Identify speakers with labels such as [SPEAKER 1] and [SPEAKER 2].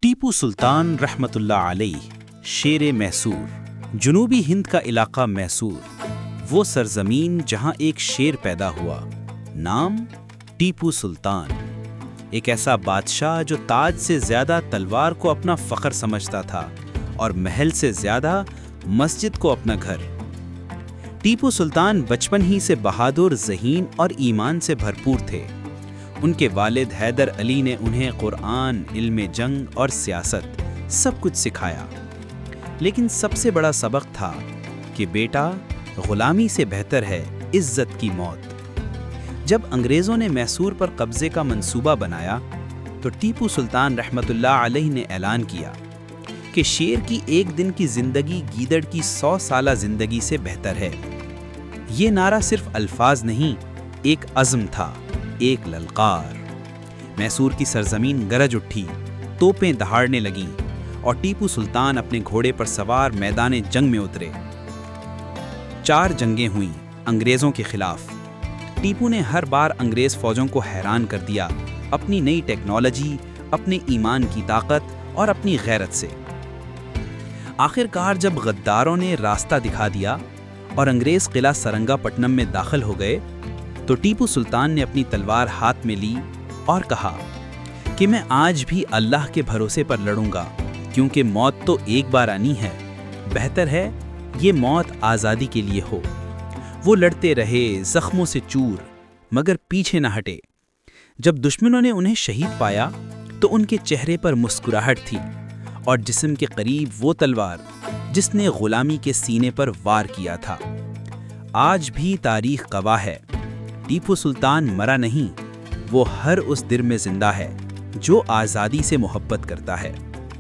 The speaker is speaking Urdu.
[SPEAKER 1] ٹیپو سلطان رحمت اللہ علیہ شیر میسور، جنوبی ہند کا علاقہ میسور، وہ سرزمین جہاں ایک شیر پیدا ہوا، نام ٹیپو سلطان، ایک ایسا بادشاہ جو تاج سے زیادہ تلوار کو اپنا فخر سمجھتا تھا اور محل سے زیادہ مسجد کو اپنا گھر۔ ٹیپو سلطان بچپن ہی سے بہادر، ذہین اور ایمان سے بھرپور تھے۔ ان کے والد حیدر علی نے انہیں قرآن، علم جنگ اور سیاست سب کچھ سکھایا، لیکن سب سے بڑا سبق تھا کہ بیٹا، غلامی سے بہتر ہے عزت کی موت۔ جب انگریزوں نے میسور پر قبضے کا منصوبہ بنایا تو ٹیپو سلطان رحمت اللہ علیہ نے اعلان کیا کہ شیر کی ایک دن کی زندگی گیدڑ کی 100 سالہ زندگی سے بہتر ہے۔ یہ نعرہ صرف الفاظ نہیں، ایک عزم تھا، ایک للکار۔ میسور کی سرزمین گرج اٹھی، توپیں دہاڑنے لگیں اور ٹیپو سلطان اپنے گھوڑے پر سوار میدان جنگ میں اترے۔ 4 جنگیں ہوئیں انگریزوں کے خلاف۔ ٹیپو نے ہر بار انگریز فوجوں کو حیران کر دیا، اپنی نئی ٹیکنالوجی، اپنے ایمان کی طاقت اور اپنی غیرت سے۔ آخر کار جب غداروں نے راستہ دکھا دیا اور انگریز قلعہ سرنگا پٹنم میں داخل ہو گئے تو ٹیپو سلطان نے اپنی تلوار ہاتھ میں لی اور کہا کہ میں آج بھی اللہ کے بھروسے پر لڑوں گا، کیونکہ موت تو ایک بار آنی ہے، بہتر ہے یہ موت آزادی کے لیے ہو۔ وہ لڑتے رہے، زخموں سے چور، مگر پیچھے نہ ہٹے۔ جب دشمنوں نے انہیں شہید پایا تو ان کے چہرے پر مسکراہٹ تھی اور جسم کے قریب وہ تلوار جس نے غلامی کے سینے پر وار کیا تھا۔ آج بھی تاریخ گواہ ہے، ٹیپو سلطان مرا نہیں، وہ ہر اس دل میں زندہ ہے جو آزادی سے محبت کرتا ہے۔